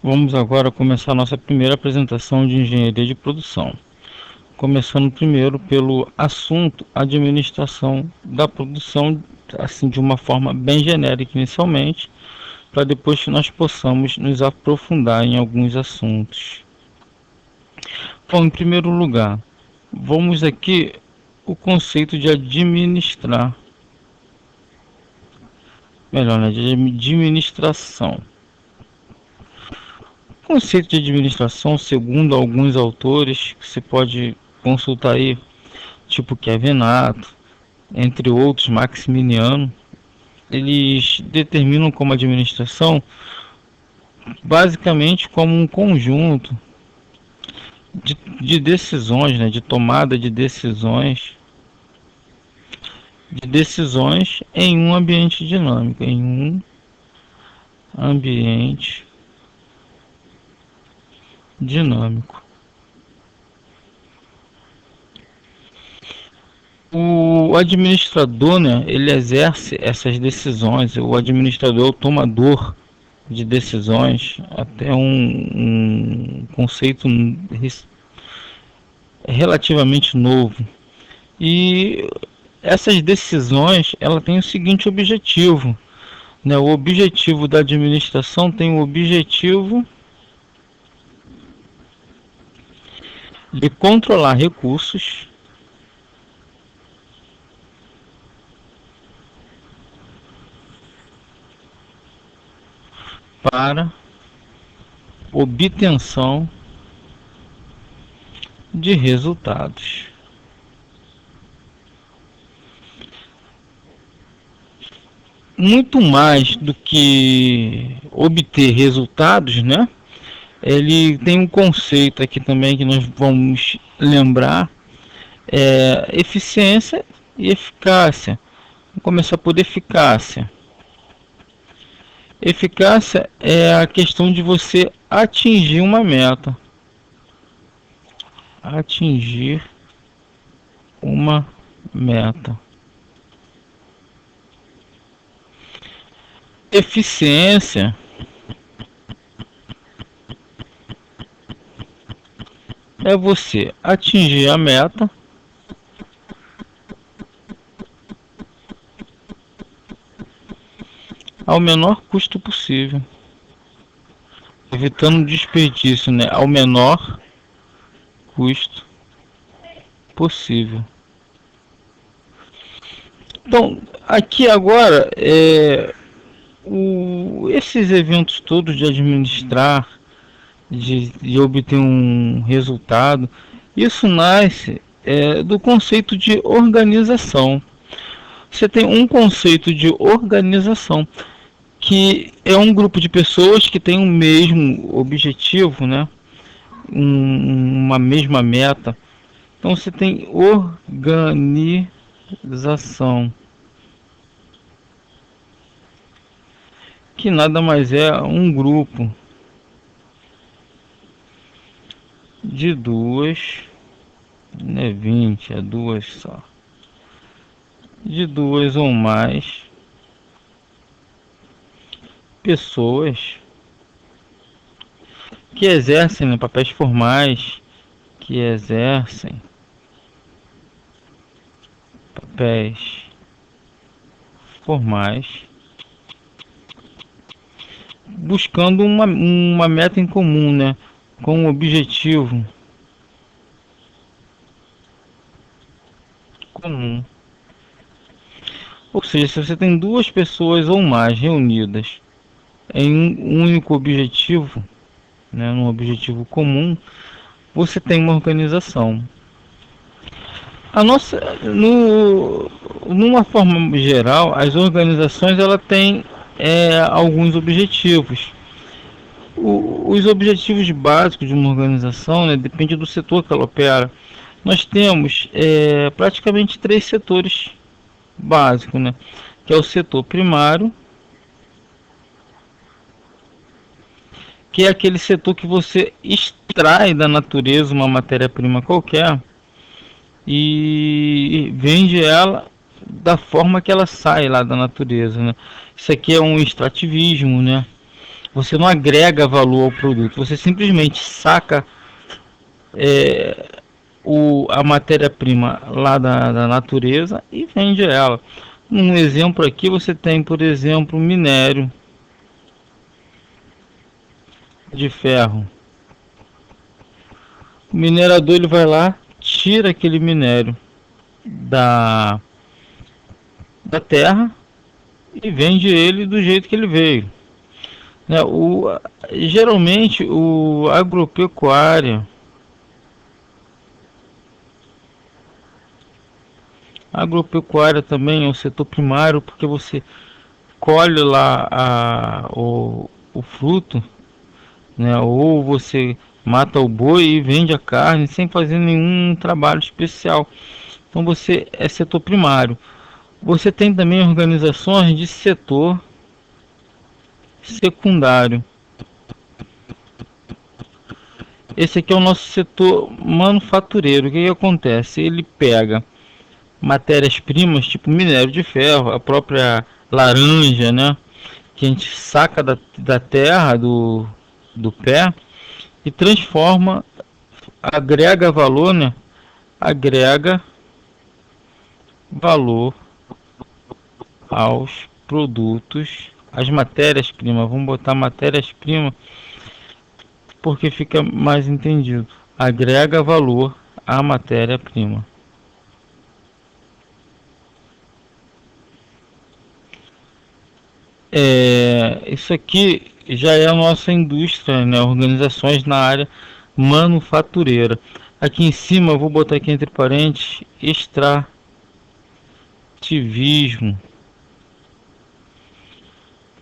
Vamos agora começar a nossa primeira apresentação de engenharia de produção. Começando primeiro pelo assunto administração da produção, assim de uma forma bem genérica inicialmente, para depois que nós possamos nos aprofundar em alguns assuntos. Bom, em primeiro lugar, vamos aqui o conceito de administrar, melhor, né, de administração. O conceito de administração, segundo alguns autores, que você pode consultar aí, tipo Kevin Nato, entre outros, Maximiliano, eles determinam como administração basicamente como um conjunto de decisões, né, de tomada de decisões em um ambiente dinâmico, em um ambiente dinâmico. O administrador, né, ele exerce essas decisões. O administrador é o tomador de decisões, até um conceito relativamente novo. E essas decisões, ela tem o seguinte objetivo, né? O objetivo da administração tem o objetivo de controlar recursos para obtenção de resultados. Muito mais do que obter resultados, né? Ele tem um conceito aqui também que nós vamos lembrar, eficiência e eficácia. Vamos começar por eficácia. Eficácia é a questão de você atingir uma meta. Atingir uma meta. Eficiência é você atingir a meta ao menor custo possível, evitando desperdício, né? Ao menor custo possível. Então, aqui agora, esses eventos todos de administrar, de obter um resultado, isso nasce do conceito de organização. Você tem um conceito de organização, que é um grupo de pessoas que tem o mesmo objetivo, né? Uma mesma meta. Então você tem organização, que nada mais é um grupo de duas, não é 20, é duas só, de duas ou mais pessoas que exercem, né, papéis formais, que exercem papéis formais, buscando uma meta em comum, né, com um objetivo comum. Ou seja, se você tem duas pessoas ou mais reunidas em um único objetivo, né, num objetivo comum, você tem uma organização. A nossa, numa forma geral, as organizações ela tem alguns objetivos. Os objetivos básicos de uma organização, né, depende do setor que ela opera. Nós temos praticamente três setores básicos, né, que é o setor primário, que é aquele setor que você extrai da natureza uma matéria-prima qualquer e vende ela da forma que ela sai lá da natureza, né? Isso aqui é um extrativismo, né? você não agrega valor ao produto, você simplesmente saca a matéria-prima lá da natureza e vende ela. Um exemplo aqui, você tem, por exemplo, minério de ferro. O minerador ele vai lá, tira aquele minério da, da terra e vende ele do jeito que ele veio. Né? Geralmente o agropecuária também é o setor primário, porque você colhe lá o fruto, né? Ou você mata o boi e vende a carne sem fazer nenhum trabalho especial. Então você é setor primário. Você tem também organizações de setor secundário. Esse aqui é o nosso setor manufatureiro. O que acontece? Ele pega matérias-primas, tipo minério de ferro, a própria laranja, né? Que a gente saca da terra, do pé, e transforma, agrega valor, né? Agrega valor aos produtos, as matérias-primas. Vamos botar matérias-primas porque fica mais entendido. Agrega valor à matéria-prima. Isso aqui já é a nossa indústria, né? Organizações na área manufatureira. Aqui em cima eu vou botar aqui entre parênteses extrativismo.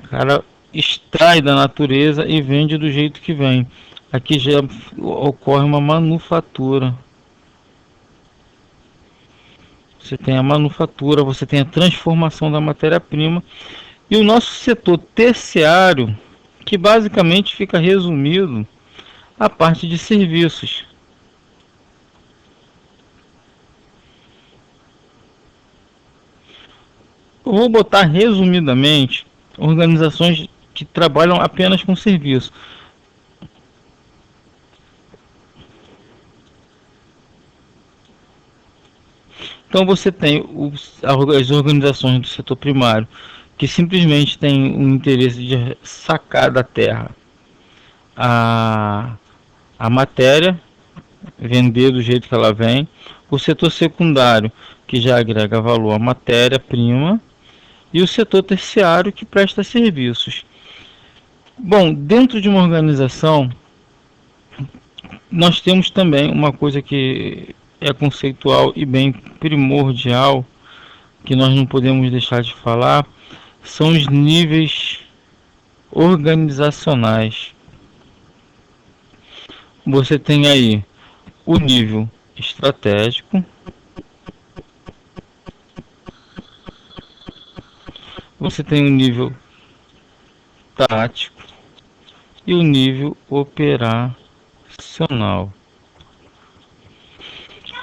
O cara extrai da natureza e vende do jeito que vem. Aqui já ocorre uma manufatura. Você tem a manufatura, você tem a transformação da matéria-prima. E o nosso setor terciário, que basicamente fica resumido à parte de serviços. Eu vou botar resumidamente organizações que trabalham apenas com serviço. Então você tem as organizações do setor primário que simplesmente têm o interesse de sacar da terra a, a matéria, vender do jeito que ela vem. O setor secundário, que já agrega valor à matéria-prima, e o setor terciário, que presta serviços. Bom, dentro de uma organização, nós temos também uma coisa que é conceitual e bem primordial, que nós não podemos deixar de falar, são os níveis organizacionais. Você tem aí o nível estratégico, você tem o nível tático e o nível operacional.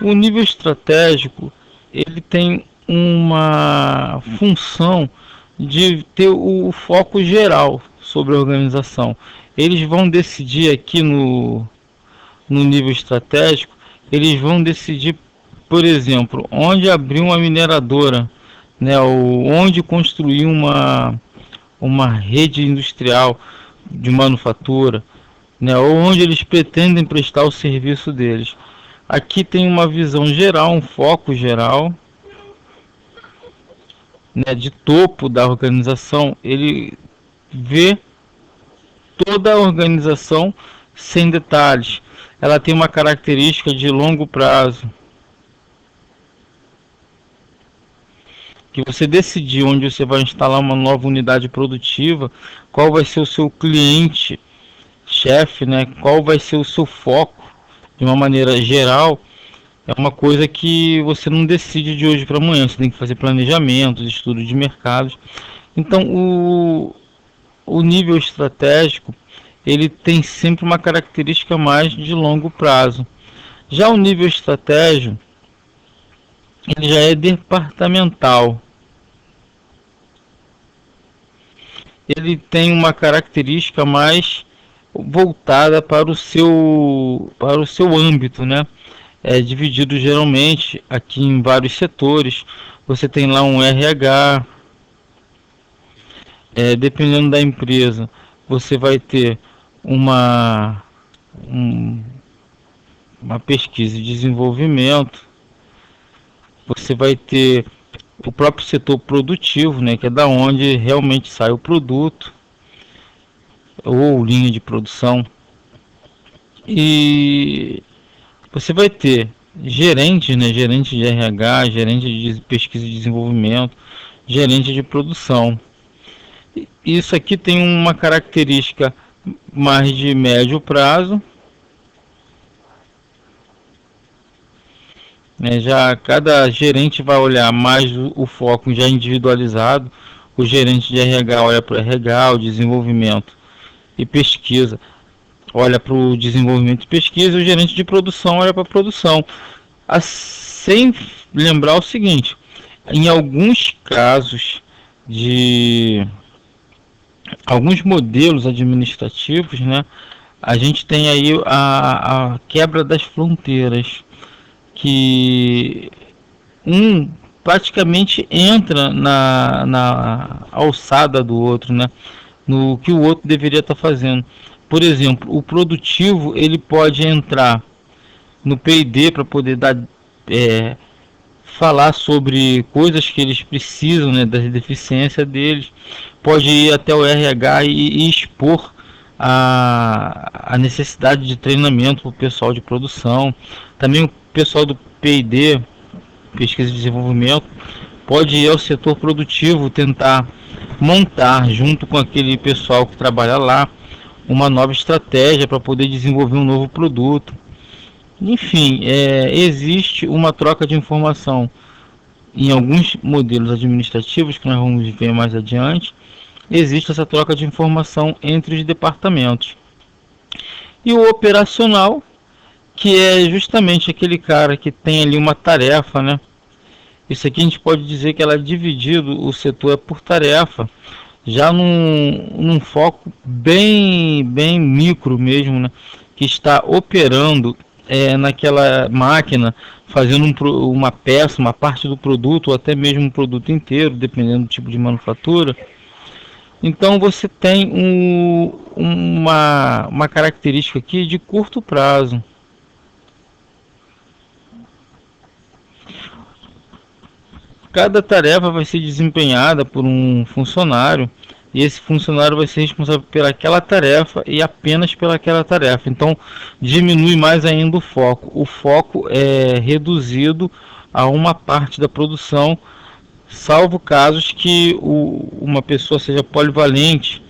O nível estratégico ele tem uma função de ter o foco geral sobre a organização. Eles vão decidir aqui no nível estratégico, eles vão decidir, por exemplo, onde abrir uma mineradora, né, ou onde construir uma rede industrial de manufatura, né, ou onde eles pretendem prestar o serviço deles. Aqui tem uma visão geral, um foco geral, né, de topo da organização. Ele vê toda a organização sem detalhes. Ela tem uma característica de longo prazo, que você decidir onde você vai instalar uma nova unidade produtiva, qual vai ser o seu cliente chefe, né? Qual vai ser o seu foco de uma maneira geral, é uma coisa que você não decide de hoje para amanhã. Você tem que fazer planejamentos, estudo de mercados. Então o nível estratégico ele tem sempre uma característica mais de longo prazo. Já o nível estratégico ele já é departamental. ele tem uma característica mais voltada para o seu âmbito, né? É dividido geralmente aqui em vários setores. Você tem lá um RH, dependendo da empresa, você vai ter uma, um- uma pesquisa e desenvolvimento, você vai ter o próprio setor produtivo, né, que é da onde realmente sai o produto ou linha de produção, e você vai ter gerente, né, gerente de RH, gerente de pesquisa e desenvolvimento, gerente de produção. Isso aqui tem uma característica mais de médio prazo, né? Já cada gerente vai olhar mais o foco já individualizado. O gerente de RH olha para o RH, o desenvolvimento e pesquisa olha para o desenvolvimento e pesquisa, e o gerente de produção olha para a produção. Sem lembrar o seguinte, em alguns casos de alguns modelos administrativos, né, a gente tem aí a quebra das fronteiras, que um praticamente entra na alçada do outro, né, no que o outro deveria estar fazendo. Por exemplo, o produtivo ele pode entrar no P&D para poder dar, é, falar sobre coisas que eles precisam, né, das deficiências deles. Pode ir até o RH e expor a necessidade de treinamento para o pessoal de produção. Também o pessoal do P&D, pesquisa e desenvolvimento, pode ir ao setor produtivo tentar montar, junto com aquele pessoal que trabalha lá, uma nova estratégia para poder desenvolver um novo produto. Enfim, existe uma troca de informação em alguns modelos administrativos que nós vamos ver mais adiante. Existe essa troca de informação entre os departamentos. E o operacional, que é justamente aquele cara que tem ali uma tarefa, né? Isso aqui a gente pode dizer que ela é dividido, o setor é por tarefa, já num foco bem micro mesmo, né? Que está operando naquela máquina, fazendo uma peça, uma parte do produto, ou até mesmo um produto inteiro, dependendo do tipo de manufatura. Então você tem uma característica aqui de curto prazo. Cada tarefa vai ser desempenhada por um funcionário, e esse funcionário vai ser responsável pelaquela tarefa e apenas pelaquela tarefa. Então diminui mais ainda o foco. O foco é reduzido a uma parte da produção, salvo casos que uma pessoa seja polivalente,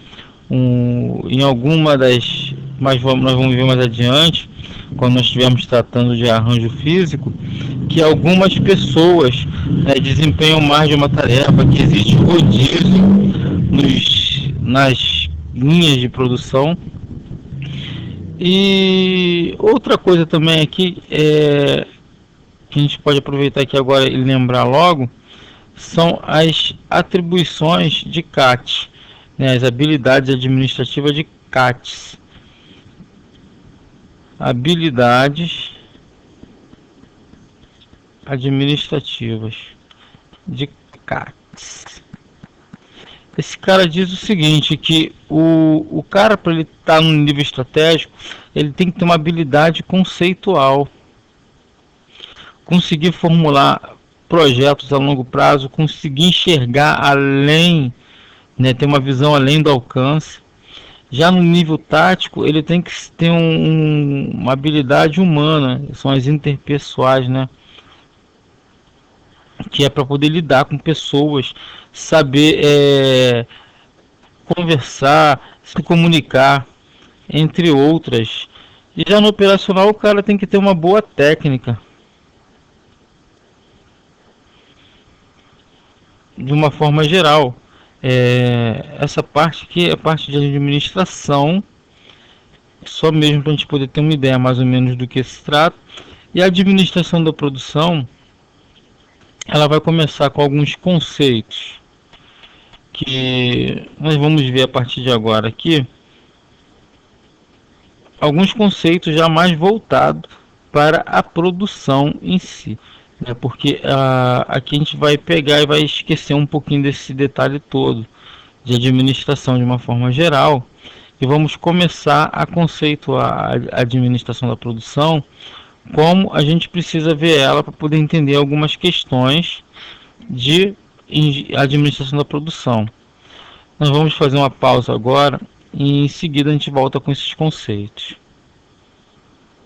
em alguma das, mas nós vamos ver mais adiante, quando nós estivermos tratando de arranjo físico, que algumas pessoas, né, desempenham mais de uma tarefa, que existe rodízio nas linhas de produção. E outra coisa também aqui que a gente pode aproveitar aqui agora e lembrar logo, são as atribuições de CAT, né, as habilidades administrativas de CATs. Habilidades administrativas de CATs. Esse cara diz o seguinte, que o cara, para ele estar no nível estratégico, ele tem que ter uma habilidade conceitual, conseguir formular projetos a longo prazo, conseguir enxergar além, né, ter uma visão além do alcance. Já no nível tático, ele tem que ter uma habilidade humana, são as interpessoais, né? Que é para poder lidar com pessoas, saber conversar, se comunicar, entre outras. E já no operacional, o cara tem que ter uma boa técnica, de uma forma geral. Essa parte aqui é a parte de administração, só mesmo para a gente poder ter uma ideia mais ou menos do que se trata. E a administração da produção, ela vai começar com alguns conceitos, porque nós vamos ver a partir de agora aqui alguns conceitos já mais voltados para a produção em si, né? Porque aqui a gente vai pegar e vai esquecer um pouquinho desse detalhe todo de administração de uma forma geral e vamos começar a conceituar a administração da produção, como a gente precisa ver ela para poder entender algumas questões de administração da produção. Nós vamos fazer uma pausa agora e em seguida a gente volta com esses conceitos.